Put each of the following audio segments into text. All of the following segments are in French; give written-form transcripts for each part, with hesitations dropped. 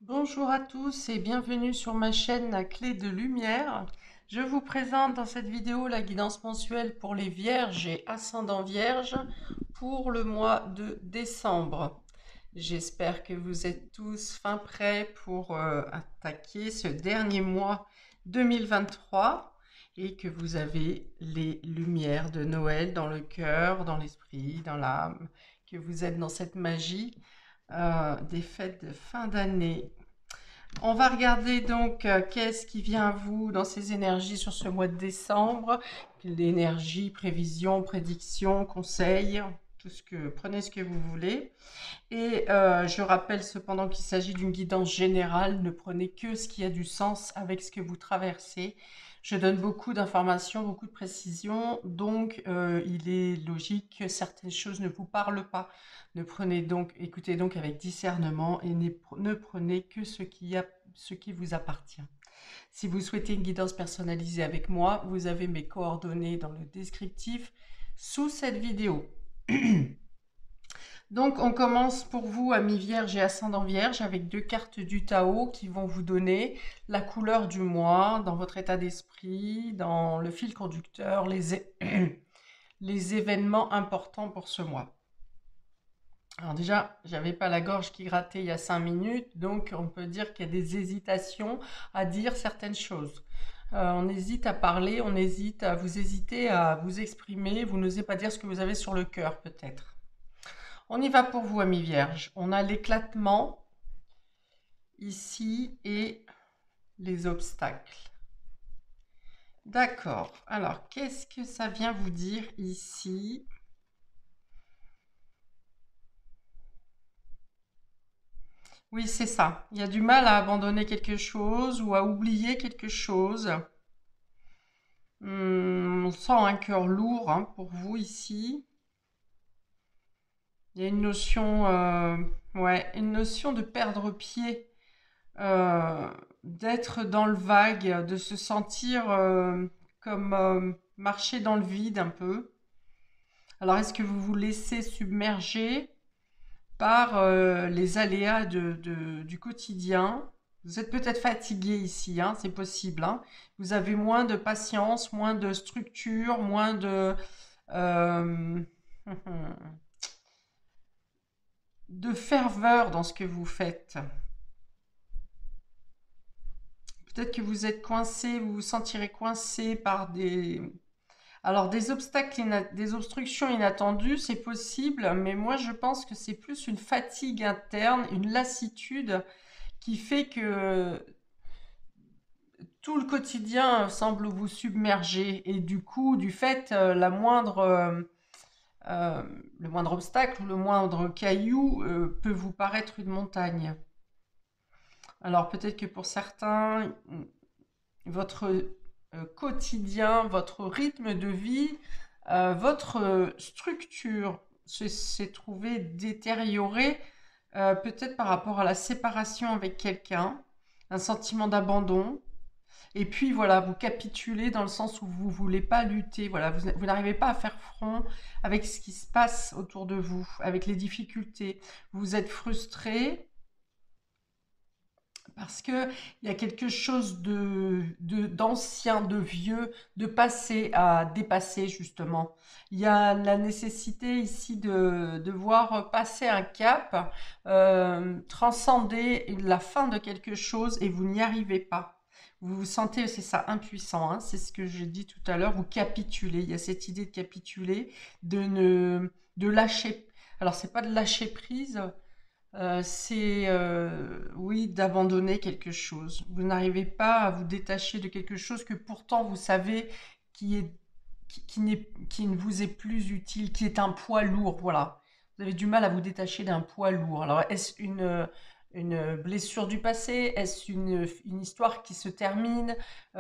Bonjour à tous et bienvenue sur ma chaîne La Clé de Lumière. Je vous présente dans cette vidéo la guidance mensuelle pour les Vierges et ascendants Vierges pour le mois de décembre. J'espère que vous êtes tous fin prêts pour attaquer ce dernier mois 2023 et que vous avez les lumières de Noël dans le cœur, dans l'esprit, dans l'âme, que vous êtes dans cette magie des fêtes de fin d'année. On va regarder donc qu'est-ce qui vient à vous dans ces énergies sur ce mois de décembre. L'énergie, prévision, prédiction, conseil, prenez ce que vous voulez. Et je rappelle cependant qu'il s'agit d'une guidance générale. Ne prenez que ce qui a du sens avec ce que vous traversez. Je donne beaucoup d'informations, beaucoup de précisions, donc il est logique que certaines choses ne vous parlent pas. Écoutez donc avec discernement et ne prenez que ce qui vous appartient. Si vous souhaitez une guidance personnalisée avec moi, vous avez mes coordonnées dans le descriptif sous cette vidéo. Donc, on commence pour vous, amis vierges et ascendant vierge, avec deux cartes du Tao qui vont vous donner la couleur du mois dans votre état d'esprit, dans le fil conducteur, les événements importants pour ce mois. Alors déjà, j'avais pas la gorge qui grattait il y a 5 minutes, donc on peut dire qu'il y a des hésitations à dire certaines choses. On hésite à parler, vous hésitez à vous exprimer, vous n'osez pas dire ce que vous avez sur le cœur peut-être. On y va pour vous, amis vierges. On a l'éclatement ici et les obstacles. D'accord. Alors, qu'est-ce que ça vient vous dire ici? Oui, c'est ça. Il y a du mal à abandonner quelque chose ou à oublier quelque chose. On sent un cœur lourd pour vous ici. Il y a une notion de perdre pied, euh, d'être dans le vague, de se sentir comme marcher dans le vide un peu. Alors, est-ce que vous vous laissez submerger par les aléas du quotidien? Vous êtes peut-être fatigué ici, c'est possible. Vous avez moins de patience, moins de structure, moins euh, de ferveur dans ce que vous faites. Peut-être que vous êtes coincé, vous vous sentirez coincé par des obstacles, des obstructions inattendues, c'est possible, mais moi je pense que c'est plus une fatigue interne, une lassitude qui fait que tout le quotidien semble vous submerger et du coup, du fait, euh, le moindre obstacle ou le moindre caillou peut vous paraître une montagne. Alors peut-être que pour certains, votre quotidien, votre rythme de vie, votre structure s'est trouvée détériorée, peut-être par rapport à la séparation avec quelqu'un, un sentiment d'abandon. Et puis voilà, vous capitulez dans le sens où vous ne voulez pas lutter. Voilà, vous n'arrivez pas à faire front avec ce qui se passe autour de vous, avec les difficultés. Vous êtes frustré, parce que il y a quelque chose d'ancien, de vieux, de passé à dépasser justement. Il y a la nécessité ici de voir passer un cap, transcender la fin de quelque chose et vous n'y arrivez pas. Vous vous sentez, c'est ça, impuissant, c'est ce que j'ai dit tout à l'heure, vous capitulez. Il y a cette idée de capituler, de lâcher. Alors, c'est pas de lâcher prise, c'est oui, d'abandonner quelque chose. Vous n'arrivez pas à vous détacher de quelque chose que pourtant vous savez qui est qui ne vous est plus utile, qui est un poids lourd. Voilà. Vous avez du mal à vous détacher d'un poids lourd. Alors, est-ce une blessure du passé? Est-ce une histoire qui se termine?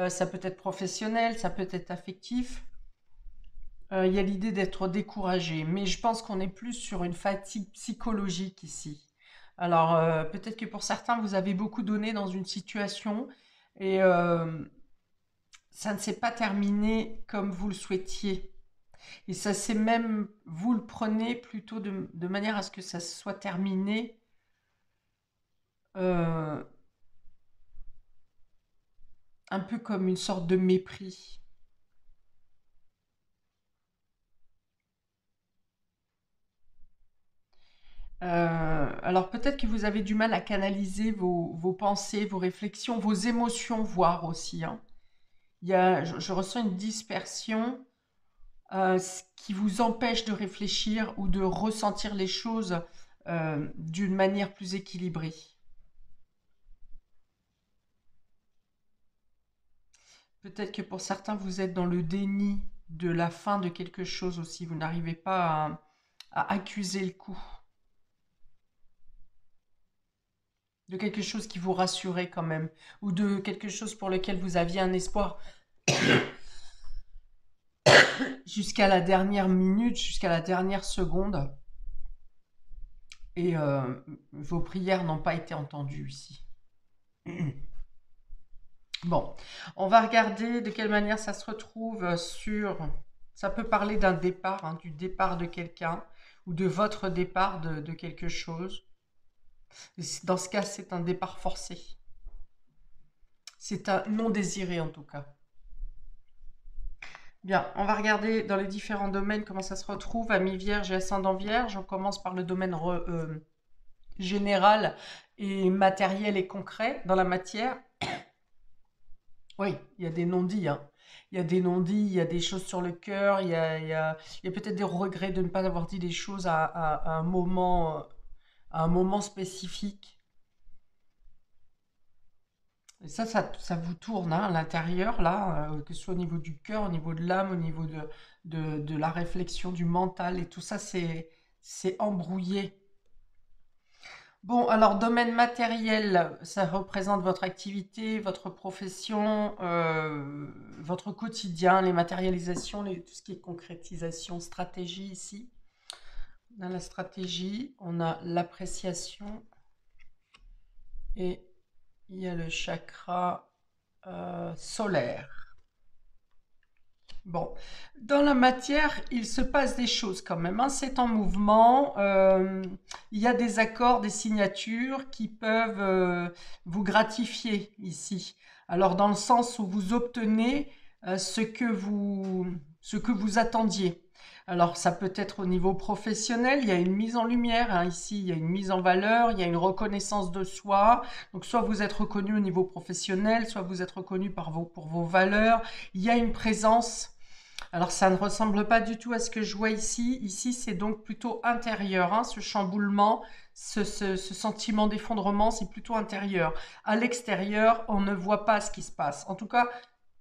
Ça peut être professionnel, ça peut être affectif. Il y a l'idée d'être découragé, mais je pense qu'on est plus sur une fatigue psychologique ici. Alors, peut-être que pour certains, vous avez beaucoup donné dans une situation et ça ne s'est pas terminé comme vous le souhaitiez. Et ça c'est même, vous le prenez plutôt de manière à ce que ça soit terminé un peu comme une sorte de mépris. Alors peut-être que vous avez du mal à canaliser vos pensées, vos réflexions, vos émotions, voire aussi, hein. Je ressens une dispersion, ce qui vous empêche de réfléchir ou de ressentir les choses d'une manière plus équilibrée. Peut-être que pour certains, vous êtes dans le déni de la fin de quelque chose aussi. Vous n'arrivez pas à accuser le coup de quelque chose qui vous rassurait quand même, ou de quelque chose pour lequel vous aviez un espoir jusqu'à la dernière minute, jusqu'à la dernière seconde, et vos prières n'ont pas été entendues ici. Bon, on va regarder de quelle manière ça se retrouve sur... Ça peut parler d'un départ, hein, du départ de quelqu'un, ou de votre départ de quelque chose. Dans ce cas, c'est un départ forcé. C'est un non désiré en tout cas. Bien, on va regarder dans les différents domaines comment ça se retrouve. Amis vierge et ascendant vierge. On commence par le domaine général et matériel et concret dans la matière. Oui, il y a des non-dits, hein. Il y a des non-dits, il y a des choses sur le cœur, il y a peut-être des regrets de ne pas avoir dit des choses à un moment spécifique. Et ça vous tourne hein, à l'intérieur, là, que ce soit au niveau du cœur, au niveau de l'âme, au niveau de la réflexion, du mental, et tout ça, c'est embrouillé. Bon, alors, domaine matériel, ça représente votre activité, votre profession, votre quotidien, les matérialisations, tout ce qui est concrétisation, stratégie ici. On a la stratégie, on a l'appréciation et il y a le chakra solaire. Bon, dans la matière, il se passe des choses quand même, hein. C'est en mouvement. Il y a des accords, des signatures qui peuvent vous gratifier ici. Alors, dans le sens où vous obtenez ce que vous attendiez. Alors, ça peut être au niveau professionnel, il y a une mise en lumière, hein, ici, il y a une mise en valeur, il y a une reconnaissance de soi. Donc, soit vous êtes reconnu au niveau professionnel, soit vous êtes reconnu pour vos valeurs. Il y a une présence. Alors, ça ne ressemble pas du tout à ce que je vois ici. Ici, c'est donc plutôt intérieur, hein, ce chamboulement, ce sentiment d'effondrement, c'est plutôt intérieur. À l'extérieur, on ne voit pas ce qui se passe. En tout cas,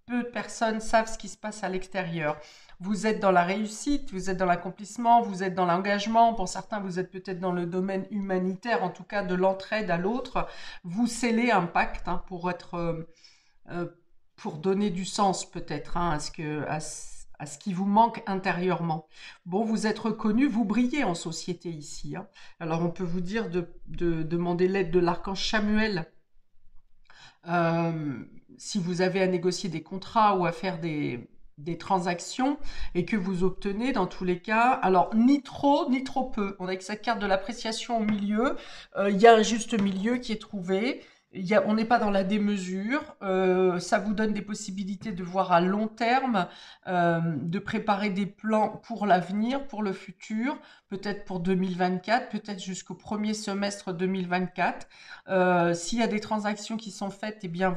peu de personnes savent ce qui se passe à l'extérieur. Vous êtes dans la réussite, vous êtes dans l'accomplissement, vous êtes dans l'engagement. Pour certains, vous êtes peut-être dans le domaine humanitaire, en tout cas de l'entraide à l'autre. Vous scellez un pacte hein, euh, pour donner du sens peut-être hein, à ce qui vous manque intérieurement. Bon, vous êtes reconnu, vous brillez en société ici, hein. Alors on peut vous dire de demander l'aide de l'archange Chamuel si vous avez à négocier des contrats ou à faire des transactions et que vous obtenez dans tous les cas, alors ni trop ni trop peu. On a que cette carte de l'appréciation au milieu, il y a un juste milieu qui est trouvé. On n'est pas dans la démesure, ça vous donne des possibilités de voir à long terme, de préparer des plans pour l'avenir, pour le futur, peut-être pour 2024, peut-être jusqu'au premier semestre 2024. S'il y a des transactions qui sont faites, eh bien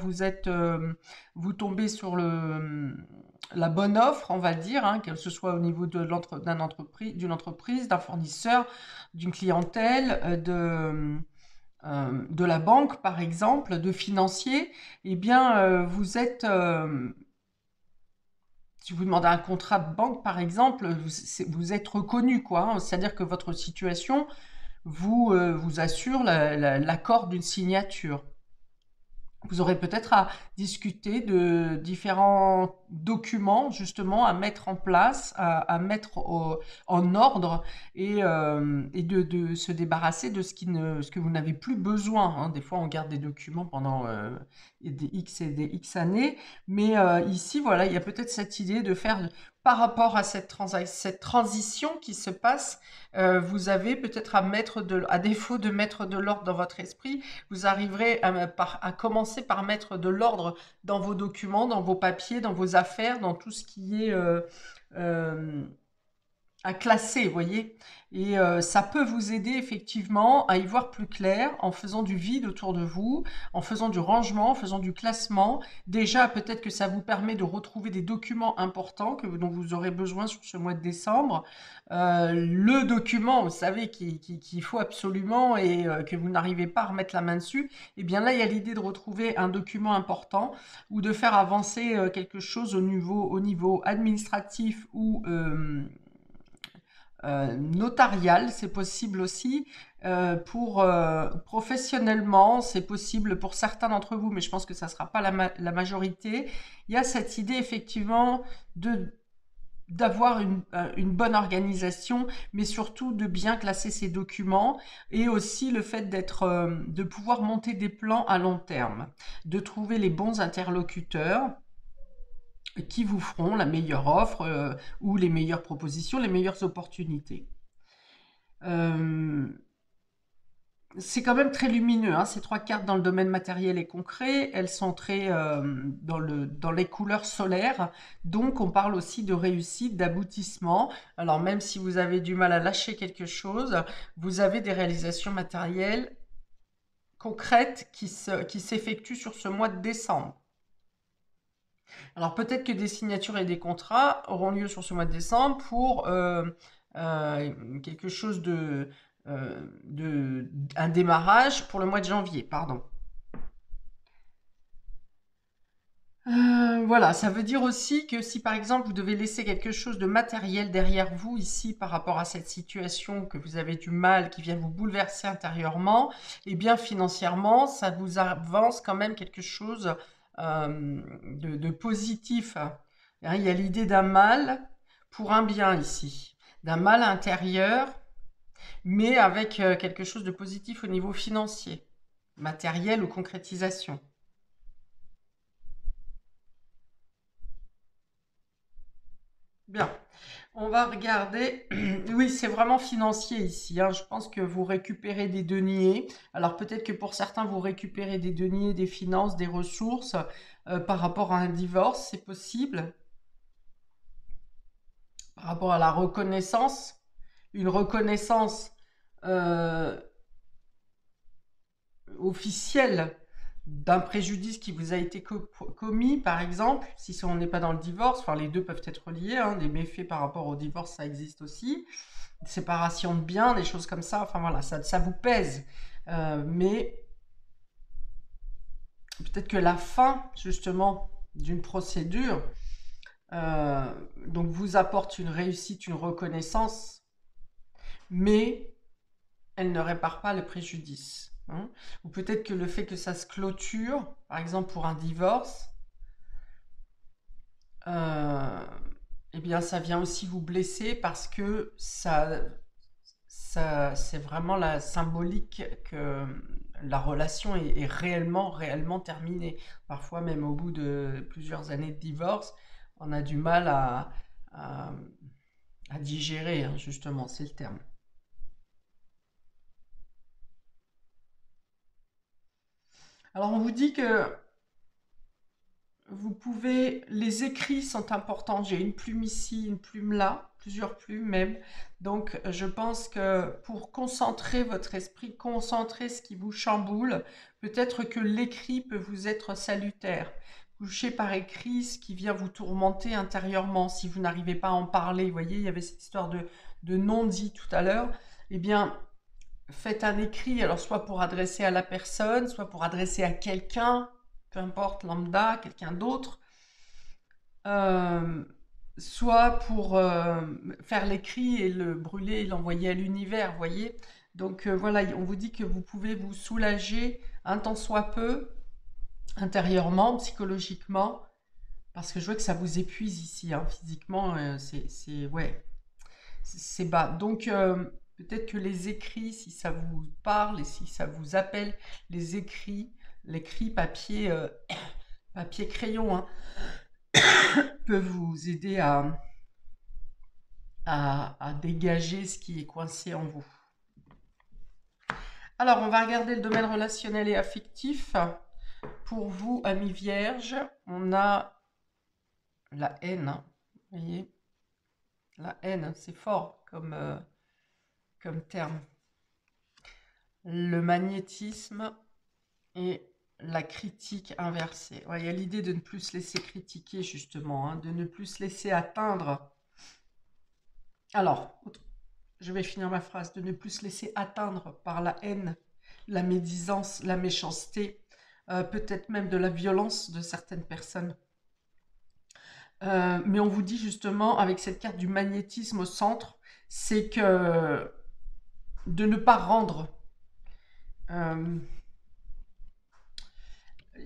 vous tombez sur la bonne offre, on va dire, hein, que ce soit au niveau d'une entreprise, d'un fournisseur, d'une clientèle, de la banque, par exemple, de financier, eh bien, si vous demandez un contrat de banque, par exemple, vous êtes reconnu, quoi, hein. C'est-à-dire que votre situation vous assure l'accord d'une signature. Vous aurez peut-être à discuter de différents documents justement à mettre en place, à mettre en ordre et de se débarrasser de ce que vous n'avez plus besoin, hein. Des fois, on garde des documents pendant des X et des X années, mais ici, voilà, il y a peut-être cette idée de faire par rapport à cette transition qui se passe, vous avez peut-être à défaut de mettre de l'ordre dans votre esprit, vous arriverez à commencer commencer par mettre de l'ordre dans vos documents, dans vos papiers, dans vos affaires, dans tout ce qui est à classer, vous voyez. Et ça peut vous aider effectivement à y voir plus clair en faisant du vide autour de vous, en faisant du rangement, en faisant du classement. Déjà, peut-être que ça vous permet de retrouver des documents importants dont vous aurez besoin sur ce mois de décembre. Le document, vous savez, qu'il faut absolument et que vous n'arrivez pas à remettre la main dessus, eh bien là, il y a l'idée de retrouver un document important ou de faire avancer quelque chose au niveau administratif ou notarial, c'est possible aussi. Pour professionnellement, c'est possible pour certains d'entre vous, mais je pense que ça ne sera pas la majorité. Il y a cette idée effectivement d'avoir une bonne organisation, mais surtout de bien classer ses documents, et aussi le fait de pouvoir monter des plans à long terme, de trouver les bons interlocuteurs qui vous feront la meilleure offre ou les meilleures propositions, les meilleures opportunités. C'est quand même très lumineux, hein, ces 3 cartes dans le domaine matériel et concret. Elles sont très dans les couleurs solaires. Donc, on parle aussi de réussite, d'aboutissement. Alors, même si vous avez du mal à lâcher quelque chose, vous avez des réalisations matérielles concrètes qui s'effectuent sur ce mois de décembre. Alors peut-être que des signatures et des contrats auront lieu sur ce mois de décembre pour quelque chose un démarrage pour le mois de janvier, pardon. Voilà, ça veut dire aussi que si par exemple vous devez laisser quelque chose de matériel derrière vous ici par rapport à cette situation que vous avez du mal, qui vient vous bouleverser intérieurement, eh bien financièrement, ça vous avance quand même quelque chose de positif. Hein, il y a l'idée d'un mal pour un bien ici, d'un mal intérieur, mais avec quelque chose de positif au niveau financier, matériel ou concrétisation. Bien, on va regarder. Oui, c'est vraiment financier ici, hein. Je pense que vous récupérez des deniers. Alors peut-être que pour certains, vous récupérez des deniers, des finances, des ressources par rapport à un divorce, c'est possible. Par rapport à la reconnaissance, une reconnaissance euh, officielle d'un préjudice qui vous a été commis, par exemple, si on n'est pas dans le divorce, enfin les deux peuvent être liés, hein, des méfaits par rapport au divorce, ça existe aussi, séparation de biens, des choses comme ça, enfin voilà, ça vous pèse, mais peut-être que la fin, justement, d'une procédure, donc vous apporte une réussite, une reconnaissance, mais elle ne répare pas le préjudice. Hein. Ou peut-être que le fait que ça se clôture, par exemple pour un divorce, eh bien ça vient aussi vous blesser parce que ça c'est vraiment la symbolique que la relation est réellement terminée. Parfois même au bout de plusieurs années de divorce, on a du mal à, à digérer, hein, justement, c'est le terme. Alors on vous dit que vous pouvez, les écrits sont importants. J'ai une plume ici, une plume là, plusieurs plumes même. Donc je pense que pour concentrer votre esprit, concentrer ce qui vous chamboule, peut-être que l'écrit peut vous être salutaire. Couchez par écrit ce qui vient vous tourmenter intérieurement. Si vous n'arrivez pas à en parler, vous voyez, il y avait cette histoire de non-dit tout à l'heure. Eh bien, faites un écrit, alors soit pour adresser à la personne, soit pour adresser à quelqu'un, peu importe, lambda, quelqu'un d'autre, euh, soit pour faire l'écrit et le brûler et l'envoyer à l'univers, voyez. Donc voilà, on vous dit que vous pouvez vous soulager un tant soit peu, intérieurement, psychologiquement, parce que je vois que ça vous épuise ici, hein, physiquement, ouais, c'est bas. Donc peut-être que les écrits, si ça vous parle et si ça vous appelle, les écrits, l'écrit papier, papier crayon, hein, peuvent vous aider à dégager ce qui est coincé en vous. Alors, on va regarder le domaine relationnel et affectif pour vous, amis vierges, on a la haine, hein, vous voyez, la haine, c'est fort comme terme. Le magnétisme et la critique inversée. Ouais, il y a l'idée de ne plus se laisser critiquer, justement, hein, de ne plus se laisser atteindre. Alors, je vais finir ma phrase, de ne plus se laisser atteindre par la haine, la médisance, la méchanceté, peut-être même de la violence de certaines personnes. Mais on vous dit justement, avec cette carte du magnétisme au centre, c'est que de ne pas rendre. Il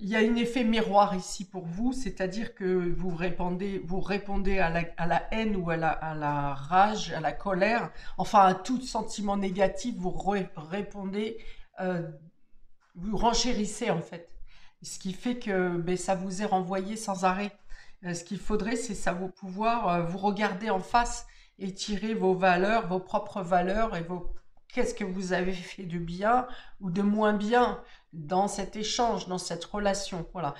y a un effet miroir ici pour vous, c'est-à-dire que vous répondez à la haine ou à la rage, à la colère, enfin à tout sentiment négatif, vous répondez, euh, vous renchérissez en fait. Ce qui fait que ben, ça vous est renvoyé sans arrêt. Ce qu'il faudrait, c'est ça vous pouvoir vous regarder en face et tirer vos valeurs, vos propres valeurs et qu'est-ce que vous avez fait de bien ou de moins bien dans cet échange, dans cette relation. Voilà.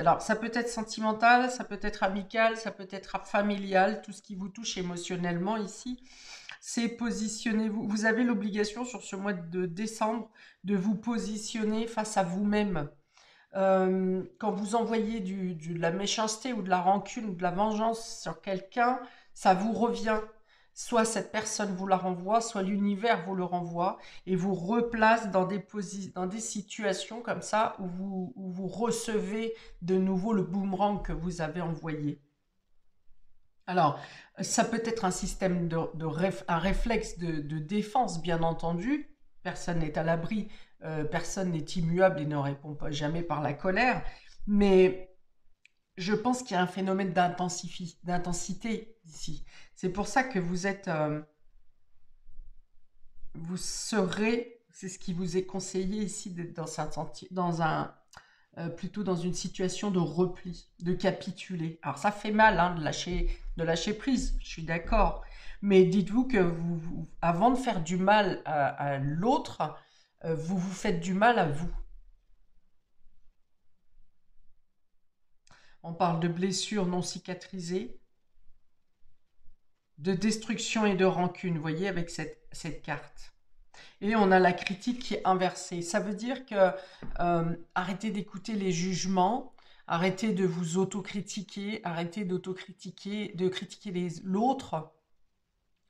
Alors, ça peut être sentimental, ça peut être amical, ça peut être familial, tout ce qui vous touche émotionnellement ici. C'est positionnez-vous. Vous avez l'obligation sur ce mois de décembre de vous positionner face à vous-même. Quand vous envoyez de la méchanceté ou de la rancune ou de la vengeance sur quelqu'un, ça vous revient. Soit cette personne vous la renvoie, soit l'univers vous le renvoie et vous replace dans des situations comme ça où vous recevez de nouveau le boomerang que vous avez envoyé. Alors, ça peut être un système un réflexe de défense, bien entendu. Personne n'est à l'abri, personne n'est immuable et ne répond pas jamais par la colère. Mais je pense qu'il y a un phénomène d'intensité ici. C'est pour ça que vous serez, c'est ce qui vous est conseillé ici, d'être plutôt dans une situation de repli, de capituler. Alors ça fait mal hein, de lâcher prise, je suis d'accord. Mais dites-vous que avant de faire du mal à l'autre, vous vous faites du mal à vous. On parle de blessures non cicatrisées, de destruction et de rancune, vous voyez, avec cette carte. Et on a la critique qui est inversée. Ça veut dire que arrêtez d'écouter les jugements, arrêtez de vous autocritiquer, arrêtez de critiquer l'autre.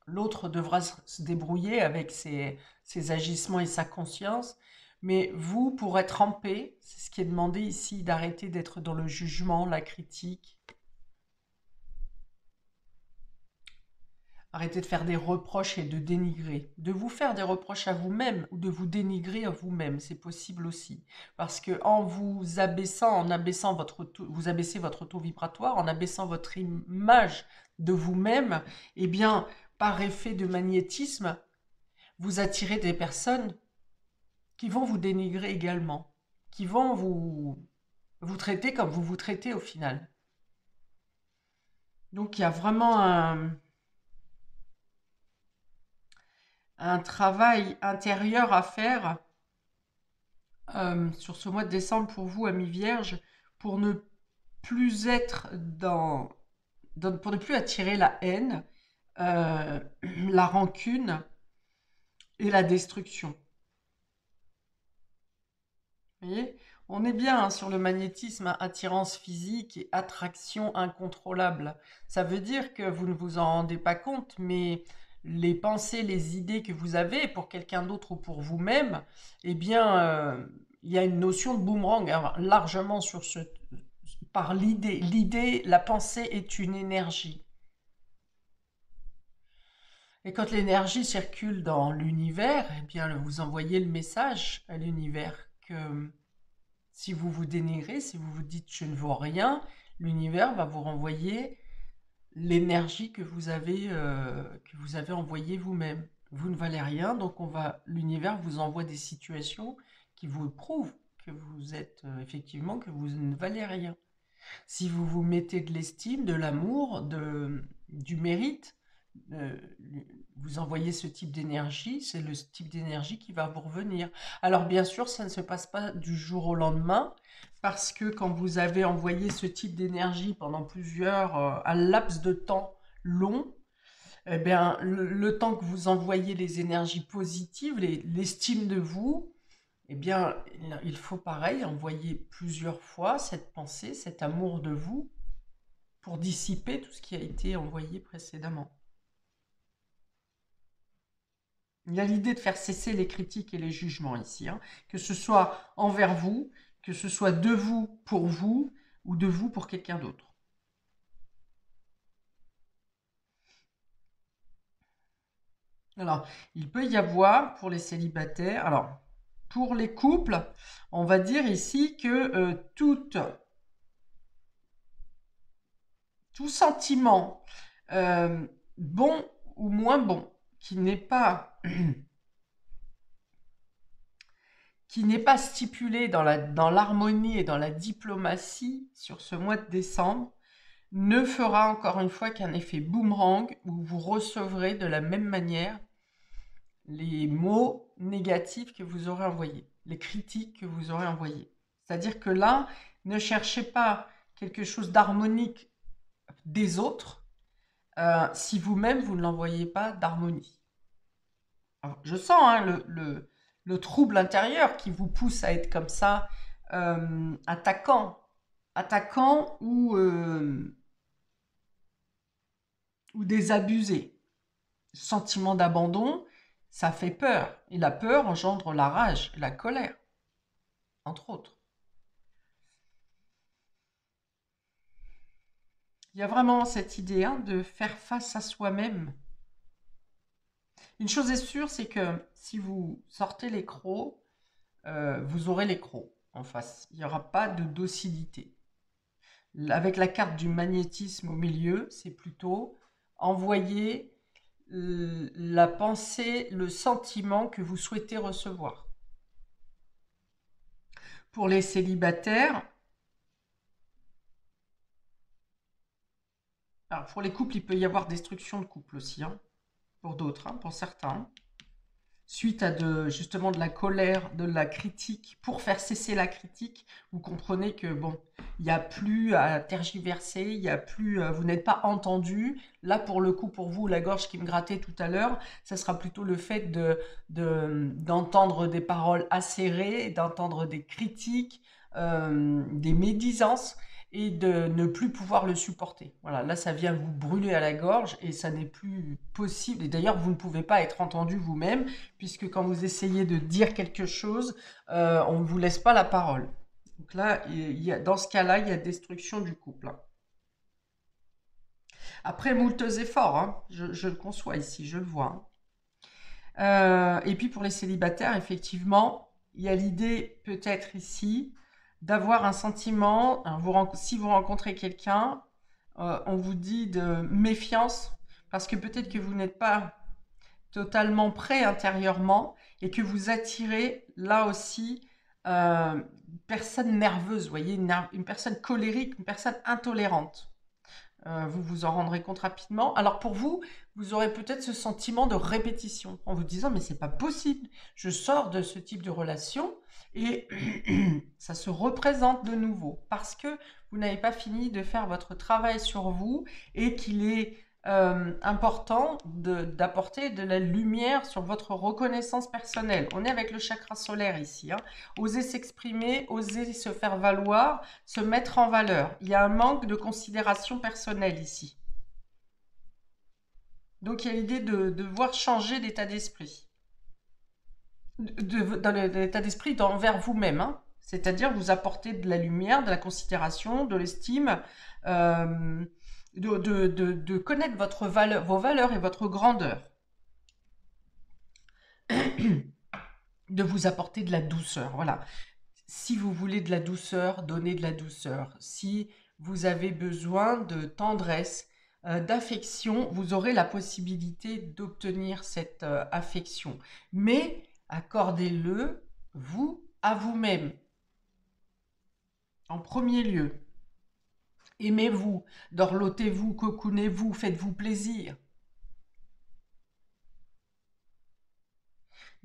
L'autre devra se débrouiller avec ses agissements et sa conscience. Mais vous, pour être en paix, c'est ce qui est demandé ici, d'arrêter d'être dans le jugement, la critique. Arrêtez de faire des reproches et de dénigrer. De vous faire des reproches à vous-même ou de vous dénigrer à vous-même, c'est possible aussi. Parce que en vous abaissant, vous abaissez votre taux vibratoire, en abaissant votre image de vous-même, eh bien, par effet de magnétisme, vous attirez des personnes qui vont vous dénigrer également, qui vont vous traiter comme vous vous traitez au final. Donc il y a vraiment un travail intérieur à faire sur ce mois de décembre pour vous, amis vierges, pour ne plus être pour ne plus attirer la haine, la rancune et la destruction. Vous voyez, on est bien hein, sur le magnétisme, hein, attirance physique et attraction incontrôlable. Ça veut dire que vous ne vous en rendez pas compte, mais les pensées, les idées que vous avez pour quelqu'un d'autre ou pour vous-même, eh bien, il y a une notion de boomerang hein, largement par l'idée. L'idée, la pensée est une énergie. Et quand l'énergie circule dans l'univers, eh bien, vous envoyez le message à l'univers que si vous vous dénigrez, si vous vous dites je ne vaux rien, l'univers va vous renvoyer l'énergie que vous avez envoyée vous-même. Vous ne valez rien, donc l'univers vous envoie des situations qui vous prouvent que vous êtes effectivement que vous ne valez rien. Si vous vous mettez de l'estime, de l'amour, du mérite, euh, vous envoyez ce type d'énergie, c'est le type d'énergie qui va vous revenir. Alors bien sûr, ça ne se passe pas du jour au lendemain, parce que quand vous avez envoyé ce type d'énergie pendant un laps de temps long, eh bien, le temps que vous envoyez les énergies positives, l'estime de vous, eh bien, il faut pareil, envoyer plusieurs fois cette pensée, cet amour de vous, pour dissiper tout ce qui a été envoyé précédemment. Il y a l'idée de faire cesser les critiques et les jugements ici, hein, que ce soit envers vous, que ce soit de vous pour vous, ou de vous pour quelqu'un d'autre. Alors, il peut y avoir pour les célibataires, alors, pour les couples, on va dire ici que tout sentiment, bon ou moins bon, qui n'est pas qui n'est pas stipulé dans l'harmonie et dans la diplomatie sur ce mois de décembre, ne fera encore une fois qu'un effet boomerang où vous recevrez de la même manière les mots négatifs que vous aurez envoyés, les critiques que vous aurez envoyées. C'est-à-dire que là, ne cherchez pas quelque chose d'harmonique des autres si vous-même vous ne l'envoyez pas d'harmonie. Je sens hein, le trouble intérieur qui vous pousse à être comme ça, attaquant ou désabusé. Sentiment d'abandon, ça fait peur. Et la peur engendre la rage, la colère, entre autres. Il y a vraiment cette idée hein, de faire face à soi-même. Une chose est sûre, c'est que si vous sortez les crocs, vous aurez les crocs en face. Il n'y aura pas de docilité. Avec la carte du magnétisme au milieu, c'est plutôt envoyer la pensée, le sentiment que vous souhaitez recevoir. Pour les célibataires, alors pour les couples, il peut y avoir destruction de couple aussi, hein, pour d'autres, hein, pour certains. Suite à justement de la colère, de la critique, pour faire cesser la critique, vous comprenez que bon, il n'y a plus à tergiverser, il y a plus, vous n'êtes pas entendu. Là, pour le coup, pour vous, la gorge qui me grattait tout à l'heure, ça sera plutôt le fait d'entendre des paroles acérées, d'entendre des critiques, des médisances et de ne plus pouvoir le supporter. Voilà, là ça vient vous brûler à la gorge et ça n'est plus possible. Et d'ailleurs, vous ne pouvez pas être entendu vous-même, puisque quand vous essayez de dire quelque chose, on ne vous laisse pas la parole. Donc là, dans ce cas-là, il y a destruction du couple. Après moult efforts, hein, je le conçois ici, je le vois. Et puis pour les célibataires, effectivement, il y a l'idée peut-être ici d'avoir un sentiment, si vous rencontrez quelqu'un, on vous dit de méfiance, parce que peut-être que vous n'êtes pas totalement prêt intérieurement et que vous attirez là aussi une personne nerveuse, vous voyez, une personne colérique, une personne intolérante. Vous vous en rendrez compte rapidement. Alors pour vous, vous aurez peut-être ce sentiment de répétition en vous disant mais c'est pas possible, je sors de ce type de relation et ça se représente de nouveau parce que vous n'avez pas fini de faire votre travail sur vous et qu'il est important d'apporter de la lumière sur votre reconnaissance personnelle. On est avec le chakra solaire ici. Hein. Oser s'exprimer, oser se faire valoir, se mettre en valeur. Il y a un manque de considération personnelle ici. Donc il y a l'idée de devoir changer d'état d'esprit. Dans l'état d'esprit envers vous-même. Hein. C'est-à-dire vous apporter de la lumière, de la considération, de l'estime, de connaître vos valeurs et votre grandeur. De vous apporter de la douceur. Voilà. Si vous voulez de la douceur, donnez de la douceur. Si vous avez besoin de tendresse, d'affection, vous aurez la possibilité d'obtenir cette affection. Mais accordez-le, vous, à vous-même. En premier lieu. Aimez-vous, dorlotez-vous, cocoonez-vous, faites-vous plaisir.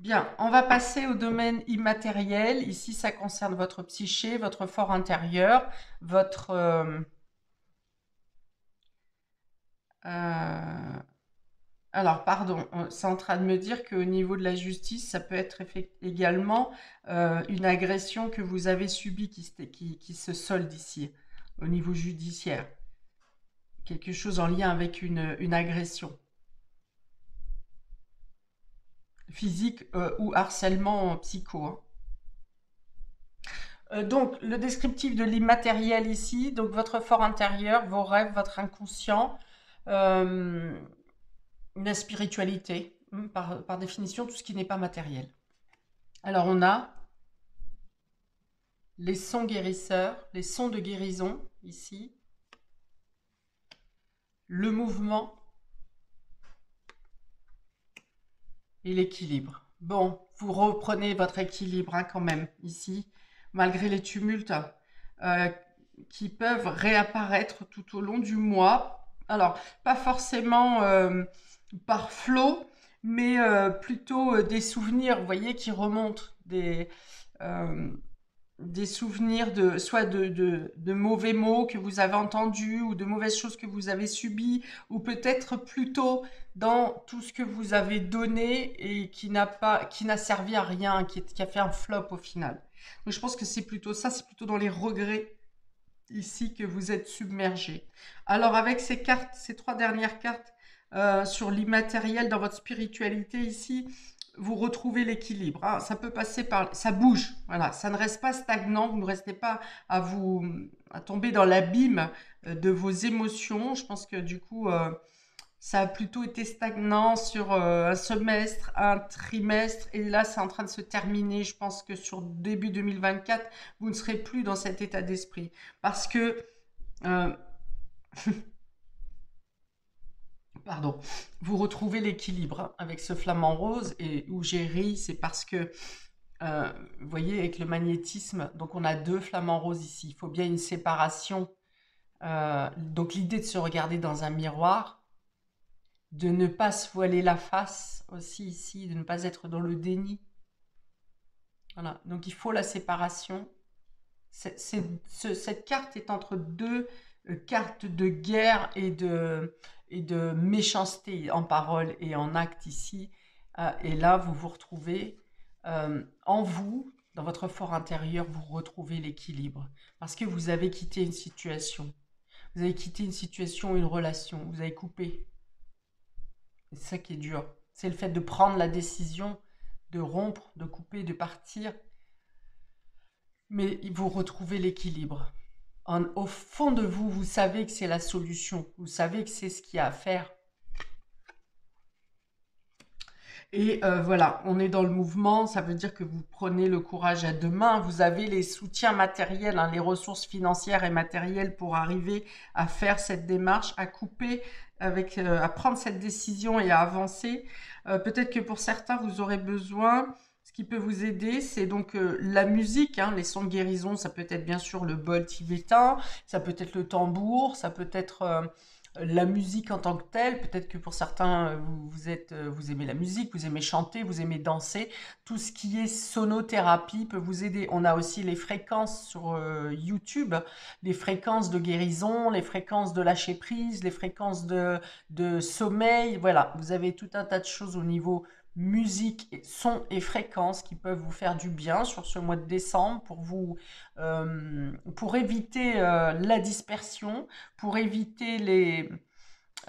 Bien, on va passer au domaine immatériel. Ici, ça concerne votre psyché, votre fort intérieur, votre... alors, pardon, c'est en train de me dire qu'au niveau de la justice, ça peut être également une agression que vous avez subie qui se solde ici, au niveau judiciaire. Quelque chose en lien avec une agression physique ou harcèlement psycho, hein. Donc, le descriptif de l'immatériel ici, donc votre fort intérieur, vos rêves, votre inconscient, euh, la spiritualité, par définition, tout ce qui n'est pas matériel. Alors, on a les sons guérisseurs, les sons de guérison, ici, le mouvement et l'équilibre. Bon, vous reprenez votre équilibre hein, quand même, ici, malgré les tumultes euh, qui peuvent réapparaître tout au long du mois. Alors, pas forcément par flot, mais plutôt des souvenirs, vous voyez, qui remontent, des souvenirs soit de mauvais mots que vous avez entendus ou de mauvaises choses que vous avez subies, ou peut-être plutôt dans tout ce que vous avez donné et qui n'a servi à rien, qui a fait un flop au final. Donc je pense que c'est plutôt ça, c'est plutôt dans les regrets ici que vous êtes submergé. Alors avec ces cartes, ces trois dernières cartes sur l'immatériel dans votre spiritualité ici, vous retrouvez l'équilibre, hein. Ça peut passer par... Ça bouge, voilà. Ça ne reste pas stagnant, vous ne restez pas à tomber dans l'abîme de vos émotions. Je pense que du coup, ça a plutôt été stagnant sur un semestre, un trimestre, et là, c'est en train de se terminer. Je pense que sur début 2024, vous ne serez plus dans cet état d'esprit. Parce que... euh, pardon, vous retrouvez l'équilibre hein, avec ce flamant rose et où j'ai ri, c'est parce que vous voyez avec le magnétisme, donc on a deux flamants roses ici. Il faut bien une séparation. Donc l'idée de se regarder dans un miroir, de ne pas se voiler la face aussi ici, de ne pas être dans le déni. Voilà, donc il faut la séparation. Cette carte est entre deux cartes de guerre et de méchanceté en parole et en acte ici. Et là, vous vous retrouvez en vous, dans votre fort intérieur, vous retrouvez l'équilibre. Parce que vous avez quitté une situation. Vous avez quitté une situation, une relation. Vous avez coupé. C'est ça qui est dur. C'est le fait de prendre la décision de rompre, de couper, de partir. Mais vous retrouvez l'équilibre. Au fond de vous, vous savez que c'est la solution. Vous savez que c'est ce qu'il y a à faire. Et voilà, on est dans le mouvement. Ça veut dire que vous prenez le courage à deux mains. Vous avez les soutiens matériels, hein, les ressources financières et matérielles pour arriver à faire cette démarche, à couper, à prendre cette décision et à avancer. Peut-être que pour certains, vous aurez besoin. Ce qui peut vous aider, c'est donc la musique, hein, les sons de guérison. Ça peut être bien sûr le bol tibétain, ça peut être le tambour, ça peut être la musique en tant que telle. Peut-être que pour certains, vous aimez la musique, vous aimez chanter, vous aimez danser. Tout ce qui est sonothérapie peut vous aider. On a aussi les fréquences sur YouTube, les fréquences de guérison, les fréquences de lâcher prise, les fréquences de sommeil. Voilà, vous avez tout un tas de choses au niveau musique, son et fréquences qui peuvent vous faire du bien sur ce mois de décembre pour éviter la dispersion, pour éviter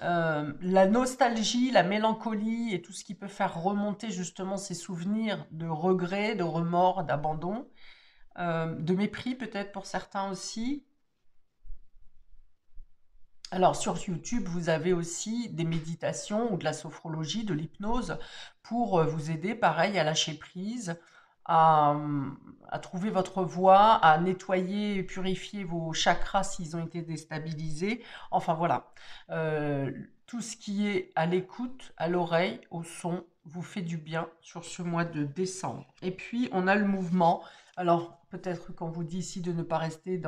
la nostalgie, la mélancolie et tout ce qui peut faire remonter justement ces souvenirs de regrets, de remords, d'abandon, de mépris peut-être pour certains aussi. Alors sur YouTube, vous avez aussi des méditations ou de la sophrologie, de l'hypnose pour vous aider, pareil, à lâcher prise, à, à trouver votre voie, à nettoyer et purifier vos chakras s'ils ont été déstabilisés. Enfin voilà, tout ce qui est à l'écoute, à l'oreille, au son, vous fait du bien sur ce mois de décembre. Et puis on a le mouvement. Alors peut-être qu'on vous dit ici de ne pas rester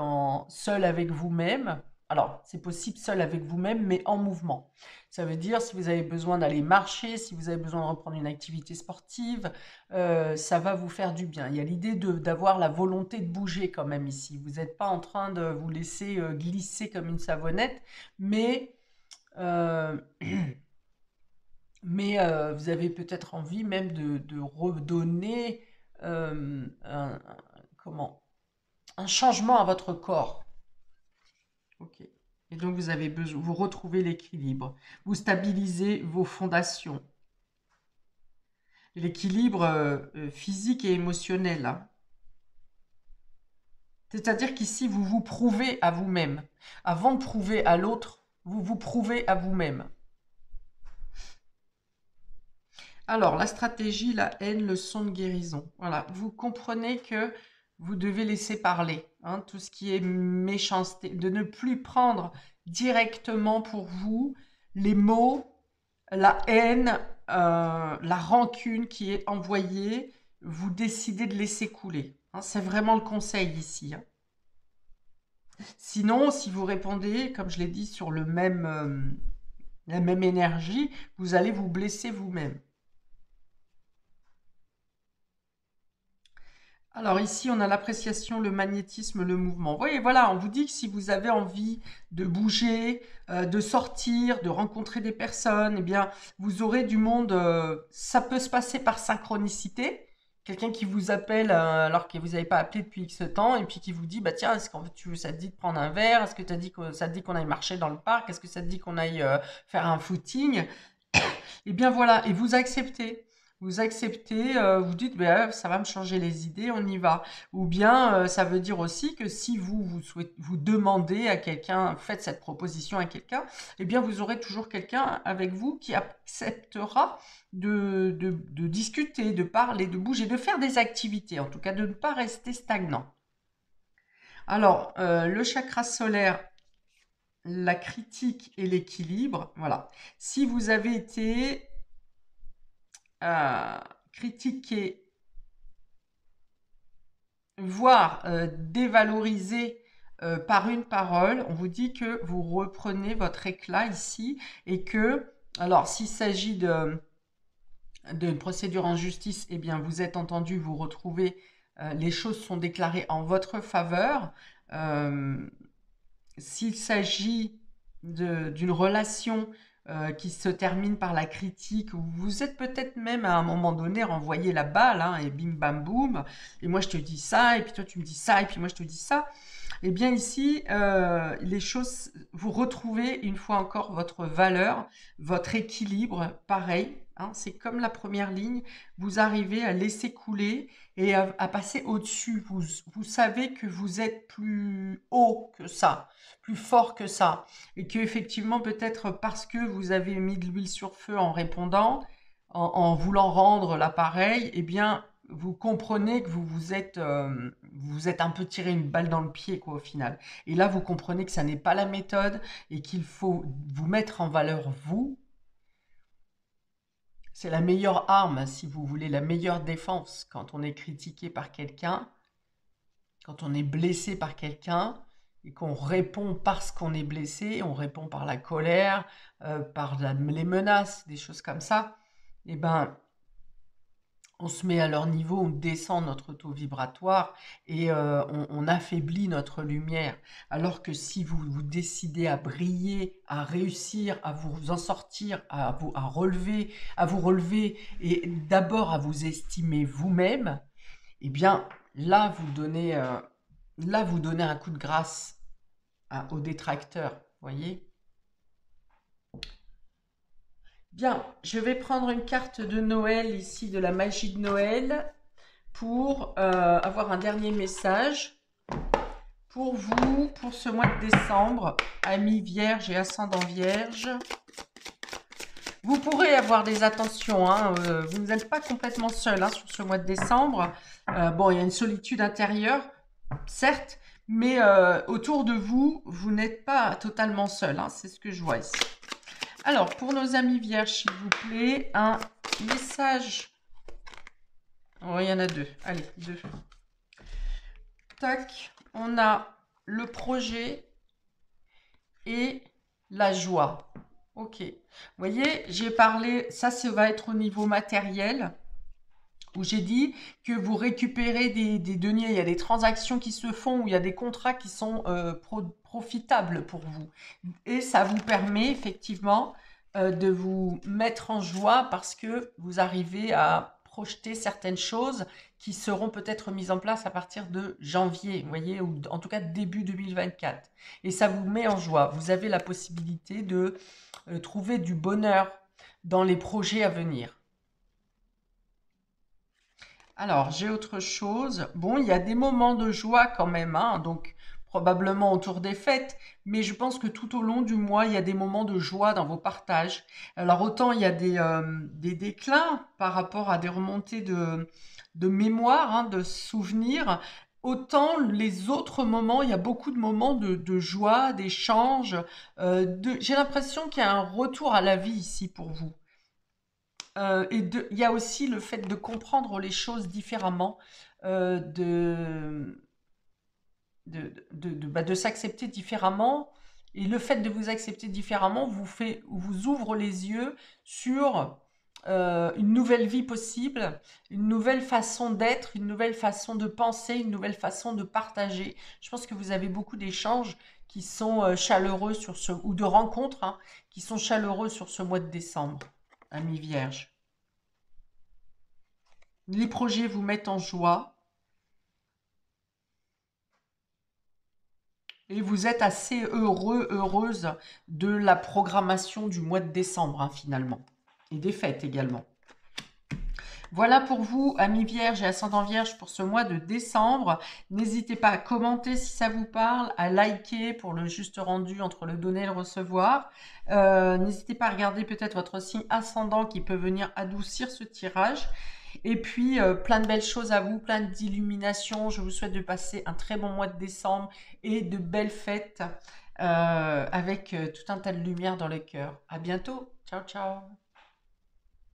seul avec vous-même, Alors, c'est possible seul avec vous-même, mais en mouvement. Ça veut dire si vous avez besoin d'aller marcher, si vous avez besoin de reprendre une activité sportive, ça va vous faire du bien. Il y a l'idée d'avoir la volonté de bouger quand même ici. Vous n'êtes pas en train de vous laisser glisser comme une savonnette, mais, euh, vous avez peut-être envie même de redonner comment, un changement à votre corps. Ok. Et donc vous avez besoin, vous retrouvez l'équilibre, vous stabilisez vos fondations, l'équilibre physique et émotionnel, hein. C'est-à-dire qu'ici vous vous prouvez à vous-même. Avant de prouver à l'autre, vous vous prouvez à vous-même. Alors la stratégie, la haine, le son de guérison. Voilà, vous comprenez que vous devez laisser parler, hein, tout ce qui est méchanceté, de ne plus prendre directement pour vous les mots, la haine, la rancune qui est envoyée, vous décidez de laisser couler, hein. C'est vraiment le conseil ici, hein. Sinon, si vous répondez, comme je l'ai dit, sur la même énergie, vous allez vous blesser vous-même. Alors ici, on a l'appréciation, le magnétisme, le mouvement. Vous voyez, voilà, on vous dit que si vous avez envie de bouger, de sortir, de rencontrer des personnes, eh bien, vous aurez du monde. Ça peut se passer par synchronicité. Quelqu'un qui vous appelle alors que vous n'avez pas appelé depuis X temps et puis qui vous dit, bah tiens, est-ce que ça te dit de prendre un verre? Est-ce que ça te dit qu'on aille marcher dans le parc? Est-ce que ça te dit qu'on aille faire un footing? Eh bien voilà, et vous acceptez. Vous acceptez, vous dites, ben, ça va me changer les idées, on y va. Ou bien, ça veut dire aussi que si vous demandez à quelqu'un, faites cette proposition à quelqu'un, eh bien, vous aurez toujours quelqu'un avec vous qui acceptera de discuter, de parler, de bouger, de faire des activités, en tout cas, de ne pas rester stagnant. Alors, le chakra solaire, la critique et l'équilibre, voilà. Si vous avez été critiquer, voire dévaloriser par une parole, on vous dit que vous reprenez votre éclat ici et que, alors s'il s'agit de procédure en justice, eh bien vous êtes entendu, vous retrouvez, les choses sont déclarées en votre faveur. Euh, S'il s'agit d'une relation qui se termine par la critique, où vous êtes peut-être même à un moment donné renvoyé la balle, hein, et bim bam boum, et moi je te dis ça, et puis toi tu me dis ça, et puis moi je te dis ça, et bien ici, les choses, vous retrouvez une fois encore votre valeur, votre équilibre, pareil, hein, c'est comme la première ligne, vous arrivez à laisser couler et à passer au-dessus, vous savez que vous êtes plus haut que ça, plus fort que ça. Et que effectivement, peut-être parce que vous avez mis de l'huile sur feu en répondant, en voulant rendre l'appareil, eh bien, vous comprenez que vous êtes un peu tiré une balle dans le pied, quoi, au final. Et là, vous comprenez que ça n'est pas la méthode et qu'il faut vous mettre en valeur, vous. C'est la meilleure arme, si vous voulez, la meilleure défense quand on est critiqué par quelqu'un, quand on est blessé par quelqu'un et qu'on répond parce qu'on est blessé, on répond par la colère, par les menaces, des choses comme ça, eh ben, on se met à leur niveau, on descend notre taux vibratoire et on affaiblit notre lumière. Alors que si vous décidez à briller, à réussir, à vous en sortir, à vous relever et d'abord à vous estimer vous-même, eh bien là vous donnez un coup de grâce aux détracteurs, voyez. Bien, je vais prendre une carte de Noël ici, de la magie de Noël, pour avoir un dernier message pour vous, pour ce mois de décembre, amis vierges et ascendant vierge. Vous pourrez avoir des attentions, hein, vous n'êtes pas complètement seul, hein, sur ce mois de décembre. Bon, il y a une solitude intérieure, certes, mais autour de vous, vous n'êtes pas totalement seul, hein, c'est ce que je vois ici. Alors, pour nos amis vierges, s'il vous plaît, un message. Oh, il y en a deux. Allez, deux. Tac, on a le projet et la joie. Ok. Vous voyez, j'ai parlé, ça va être au niveau matériel, où j'ai dit que vous récupérez des deniers, il y a des transactions qui se font, où il y a des contrats qui sont profitables pour vous. Et ça vous permet effectivement de vous mettre en joie parce que vous arrivez à projeter certaines choses qui seront peut-être mises en place à partir de janvier, vous voyez, ou en tout cas début 2024. Et ça vous met en joie. Vous avez la possibilité de trouver du bonheur dans les projets à venir. Alors, j'ai autre chose. Bon, il y a des moments de joie quand même, hein, donc probablement autour des fêtes, mais je pense que tout au long du mois, il y a des moments de joie dans vos partages. Alors, autant il y a des déclins par rapport à des remontées de mémoire, hein, de souvenirs, autant les autres moments, il y a beaucoup de moments de joie, d'échange. J'ai l'impression qu'il y a un retour à la vie ici pour vous. Il y a aussi le fait de comprendre les choses différemment, de, de s'accepter différemment. Et le fait de vous accepter différemment vous ouvre les yeux sur une nouvelle vie possible, une nouvelle façon d'être, une nouvelle façon de penser, une nouvelle façon de partager. Je pense que vous avez beaucoup d'échanges qui sont chaleureux ou de rencontres, hein, qui sont chaleureux sur ce mois de décembre, amis vierges. Les projets vous mettent en joie et vous êtes assez heureux, heureuse de la programmation du mois de décembre, hein, finalement. Et des fêtes également. Voilà pour vous, amis vierges et ascendant vierge, pour ce mois de décembre. N'hésitez pas à commenter si ça vous parle, à liker pour le juste rendu entre le donner et le recevoir. N'hésitez pas à regarder peut-être votre signe ascendant qui peut venir adoucir ce tirage. Et puis, plein de belles choses à vous, plein d'illuminations. Je vous souhaite de passer un très bon mois de décembre et de belles fêtes avec tout un tas de lumière dans le cœur. À bientôt. Ciao, ciao.